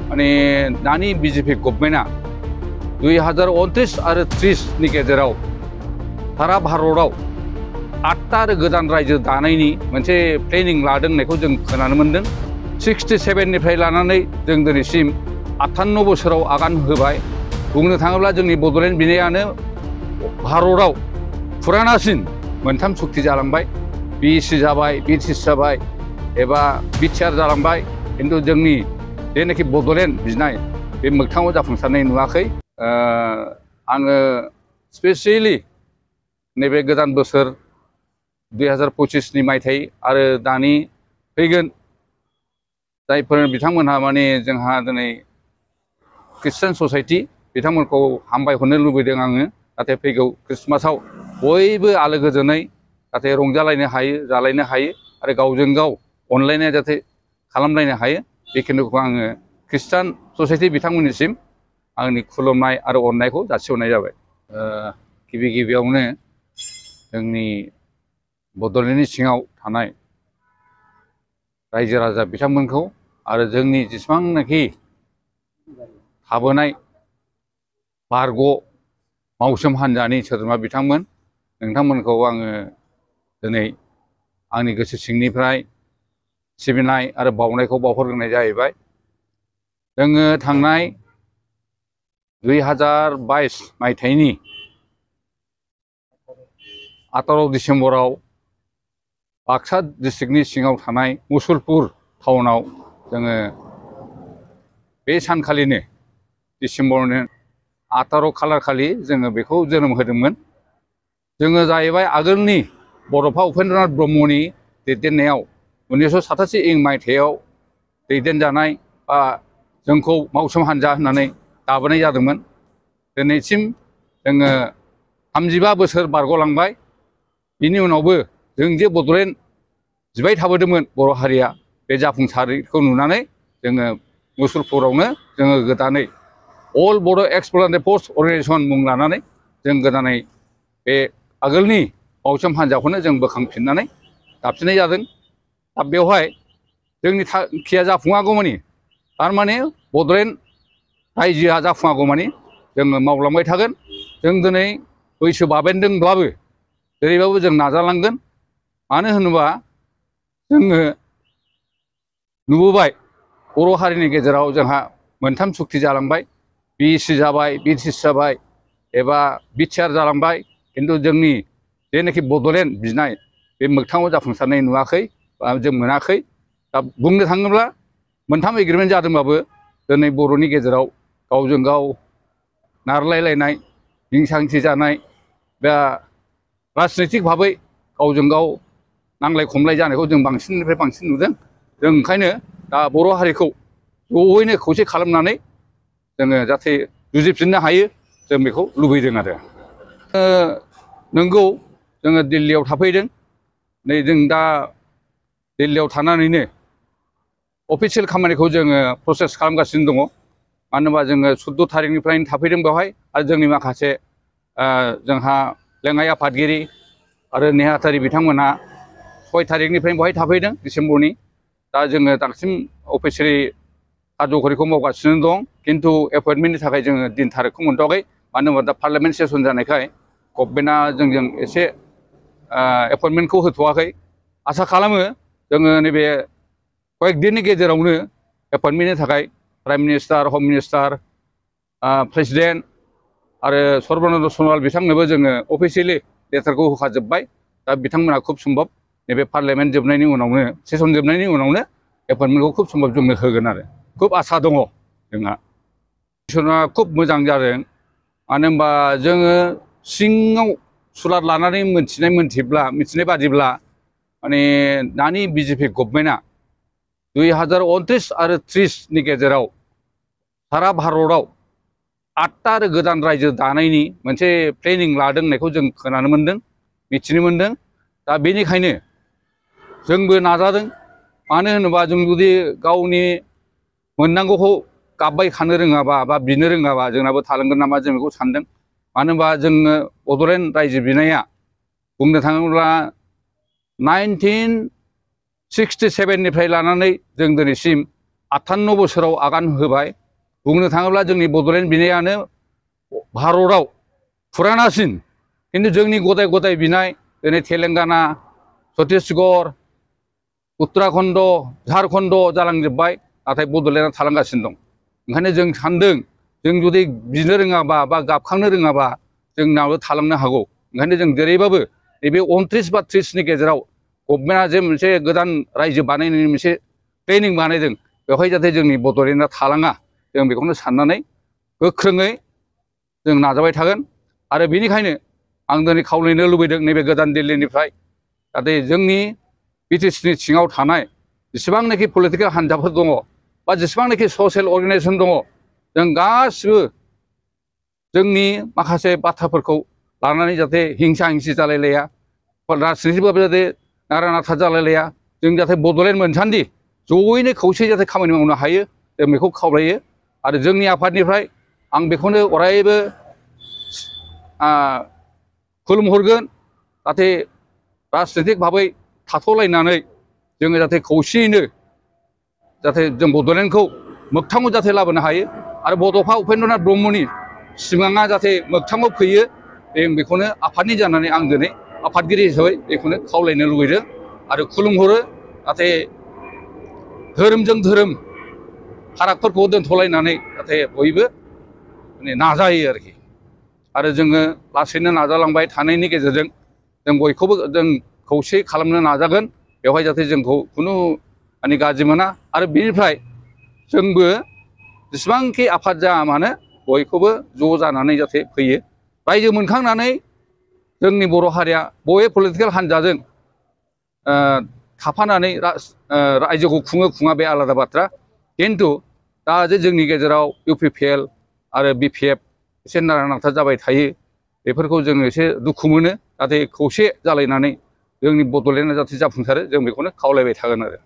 माने दानि बीजेपी गभर्नमेन्टआ 2029 आरो 30 नि गेजेराव सारा भारतआव 8टा आरो गोदान रायजो दानायनि मोनसे प्लेनिं लादों होननायखौ जों खोनानो मोनदों। 67 निफ्राय लानानै जों दिनैसिम 58 बोसोराव आगान होबाय। बुंनो थाङोब्ला जोंनि बड'लेण्ड बिनायानो भारतआव फुरानासिन मोनथाम सुक्ति जालांबाय। बिएसि जाबाय, बिटिसि जाबाय एबा बिटिआर जालांबाय, खिन्थु जोंनि जेनाखि बड'लेण्ड बिनाय बे मोगथाङाव जाफुंसारनाय नुवाखै। आङो स्पेसियेलि नैबे गोदान बोसोर 2025 नि मायथाइ आरो दानि फैगोन जायफोर बिथांमोनहा माने जोंहा दिनै ख्रिस्टान ससाइटि बिथांमोनखौ हामबायहरनो लुबैदों आङो, जाहाथे फैगौ ख्रिस्टमासाव बयबो आलो गोजोनै जाहाथे रंजालायनो हायो, जालायनो हायो आरो गावजों गाव अनलायनाय जाहाथे खालामलायनो हायो। बेखिनिखौ आङो ख्रिस्टान ससाइटि बिथांमोननिसिम आंनि खुलुमनाय आरो अननायखौ जासिहरनाय जाबाय। गिबि गिबियावनो जोंनि बड'लेण्डनि सिङाव थानाय रायजो राजा बिथांमोनखौ आरो जोंनि जेसेबांनाखि थाबोनाय बारग' मावसोम हान्जानि सोद्रोमा बिथांमोन, नोंथांमोनखौ आङो दिनै आंनि गोसो सिंनिफ्राय सिबिनाय आरो बावनायखौ बावहरग्रोनाय जाहैबाय। जोङो थांनाय 2022 मायथाइनि 18 डिसेम्बराव बाक्सा डिस्ट्रिक्टनि सिङाव थानाय मुसलपुर टाउनाव जोङो बे सानखालिनो डिसेम्बरनि 18 खालार खालि जोङो बेखौ जोनोम होदोंमोन। जोङो जाहैबाय आगोलनि बड'फा उपेन्द्रनाथ ब्रह्मनि दैदेननायाव 1987 इं मायथाइयाव दैदेनजानाय बा जोंखौ मावसोम हान्जा होननानै दाबोनाय जादोंमोन। दिनैसिम जोङो 35 बोसोर बारग'लांबाय। बिनि उनावबो जों जे बड'लेण्ड बिबाय थाबोदोंमोन बर' हारिया, बे जाफुंसारैखौ नुनानै जोङो मुसलपुरावनो जोङो गोदानै अल बड' एक्सप्लरेटरि फर्स अर्गेनाइजेसन मुं लानानै जों गोदानै बे आगोलनि मावसोम हान्जाखौनो जों बोखांफिननानै दाफिननाय जादों। दा बेवहाय जोंनि थांखिया जाफुङागौमानि, थारमाने बड'लेण्ड रायजोआ जाफुङागौमानि जोङो मावलांबाय थागोन। जों दिनै बैसो बाबेनदोंब्लाबो जेरैबाबो जों नाजालांगोन। मानो होनोबा जोङो नुबोबाय बर' हारिनि गेजेराव जोंहा मोनथाम सुक्ति जालांबाय। बिएसि जाबाय, बिटिसि जाबाय एबा बिटिआर जालांबाय, खिन्थु जोंनि जेनाखि बड'लेण्ड बिनाय बे मोगथाङाव जाफुंसारनाय नुवाखै बा जों मोनाखै। दा बुंनो थाङोब्ला मोनथाम एग्रिमेन्ट जादोंबाबो दिनै बर'नि गेजेराव गावजों गाव नारलायलायनाय, हिंसा हिंसि जानाय बा राजनैतिक भाबै गावजों गाव नांलाय खमलाय जानायखौ जों बांसिननिफ्राय बांसिन नुदों। जों ओंखायनो दा बर' हारिखौ ज'यैनो खौसे खालामनानै जोङो जाहाथे जुजिफिननो हायो, जों बेखौ लुबैदों आरो। नंगौ जोङो दिल्लीयाव थाफैदों। नै जों दा दिल्लीयाव थानानैनो अफिसियेल खामानिखौ जोङो प्रसेस खालामगासिनो दङ। मानो होनोबा जोङो 14 थारिखनिफ्रायनो थाफैदों बेवहाय, आरो जोंनि माखासे जोंहा लेङाइ आफादगिरि आरो नेहाथारि बिथांमोनहा 6 थारिखनिफ्रायनो बेवहाय थाफैदों डिसेम्बरनि। दा जोङो दासिम अफिसियेलि हाबाफारिखौ मावगासिनो दं, खिन्थु एपइन्टमेन्टनि थाखाय जोङो दिन थारिखखौ मोनथ'वाखै। मानो होनोबा दा पार्लियामेन्ट सेसन जानायखाय गभर्नमेन्टआ जोंजों एसे एपइन्टमेन्टखौ होथ'वाखै। आसा खालामो जोङो नैबे कয়েকदिननि गेजेरावनो एपइन्टमेन्टनि थाखाय प्राइम मिनिस्टार, हम मिनिस्टार, प्रेसिडेन्ट आरो सर्बानन्द सन'वाल बिथांनोबो जोङो अफिसियेलि लेटारखौ होखाजोब्बाय। दा बिथांमोना खुब सम्भब नैबे पार्लियामेन्ट जोबनायनि उनावनो, सेसन जोबनायनि उनावनो एपइन्टमेन्टखौ खुब सम्भब जोंनो होगोन आरो खुब आसा दङ जोंहा। मिसना खुब मोजां जादों। मानो होनबा जोङो सिङाव सुलाद लानानै मिथिनाय बादिब्ला माने दानि बीजेपी गभर्नमेन्टआ 2029 आरो 30 नि गेजेराव सारा भारतआव 8टा आरो गोदान रायजो दानायनि मोनसे प्लेनिं लादों होननायखौ जों खोनानो मोनदों, मिथिनो मोनदों। दा बेनिखायनो जोंबो नाजादों। मानो होनोबा जों जुदि गावनि मोननांगौखौ गाबबाय खानो रोङाबा बा बिनो रोङाबा जोंनाबो थालांगोन नामा, जों बेखौ सानदों। मानो होनबा जोङो बड'लेण्ड रायजो बिनाया बुंनो थाङोब्ला 1967 निफ्राय लानानै जों दिनैसिम 58 बोसोराव आगान होबाय बुंनो थाङोब्ला जोंनि बड'लेण्ड बिनायानो भारताव फुरानासिन खिन्थु जोंनि गदाय गदाय बिनाय दिनै तेलेंगाना छत्तीसगढ़ उत्तराखंड झारखंड जालांजोब्बाय नाथाय बड'लेण्डआ थालांगासिनो दं ओंखायनो जों सानदों जों जुदि बिनो रोङाबा बा गाबखांनो रोङाबा जोंनाबो थालांनो हागौ ओंखायनो जों जेरैबाबो नैबे 29 बा 30 नि गेजेराव गभर्नमेन्टआ जे मोनसे गोदान रायजो बानायनायनि मोनसे प्लेनिं बानायदों बेवहाय जाहाथे जोंनि बड'लेण्डआ थालाङा जों बेखौनो साननानै गोख्रोङै जों नाजाबाय थागोन आरो बेनिखायनो आं दिनै खावलायनो लुबैदों नैबे गोदान दिल्लीनिफ्राय जाहाथे जोंनि बिटिसिनि सिङाव थानाय जेसेबांनाखि पलिटिकेल हान्जाफोर दङ बा जेसेबांनाखि ससियेल अर्गानाइजेसन दङ जों गासिबो जोंनि माखासे बाथ्राफोरखौ लानानै जाहाथे हिंसा हिंसि जालायलाया राजनितिबाबो जाहाथे नारा नाथा जालायलाया जों जाहाथे बड'लेण्ड मोनसान्दि जयैनो खौसेयै जाहाथे खामानि मावनो हायो जों बेखौ खावलायो आरो जोंनि आफादनिफ्राय आं बेखौनो अरायबो खुलुमहरगोन जाहाथे राजनितिक भाबै थाथ'लायनानै जोङो जाहाथे खौसेयैनो जाहाथे जों बड'लेण्डखौ मोगथाङाव जाहाथे लाबोनो हायो आरो बड'फा उपेन्द्रनाथ ब्रह्मनि सिमाङा जाहाथे मोगथाङाव फैयो जों बेखौनो आफादनि जानानै आं दिनै आफादगिरि हिसाबै बेखौनो खावलायनो लुबैदों आरो खुलुमहरो जाहाथे धोरोमजों धोरोम फारागफोरखौ दोनथ'लायनानै जाहाथे बयबो नाजायो आरोखि आरो जोङो लासैनो नाजालांबाय थानायनि गेजेरजों जों बयखौबो जों खौसे खालामनो नाजागोन बेवहाय जाहाथे जोंखौ खुनु गाज्रि मोना आरो बेनिफ्राय जोंबो जेसेबांखि आफाद जाया मानो बयखौबो ज' जानानै जाहाथे फैयो रायजो मोनखांनानै जोंनि बर' हारिया बबे पलिटिकेल हान्जाजों थाफानानै रायजोखौ खुङा बे आलादा बाथ्रा खिन्थु दा जे जोंनि गेजेराव UPPL आरो BPF एसे नारा नाथा जाबाय थायो बेफोरखौ जोङो एसे दुखु मोनो जाहाथे खौसे जालायनानै जोंनि बड'लेण्डआ जाहाथे जाफुंसारो जों बेखौनो खावलायबाय थागोन आरो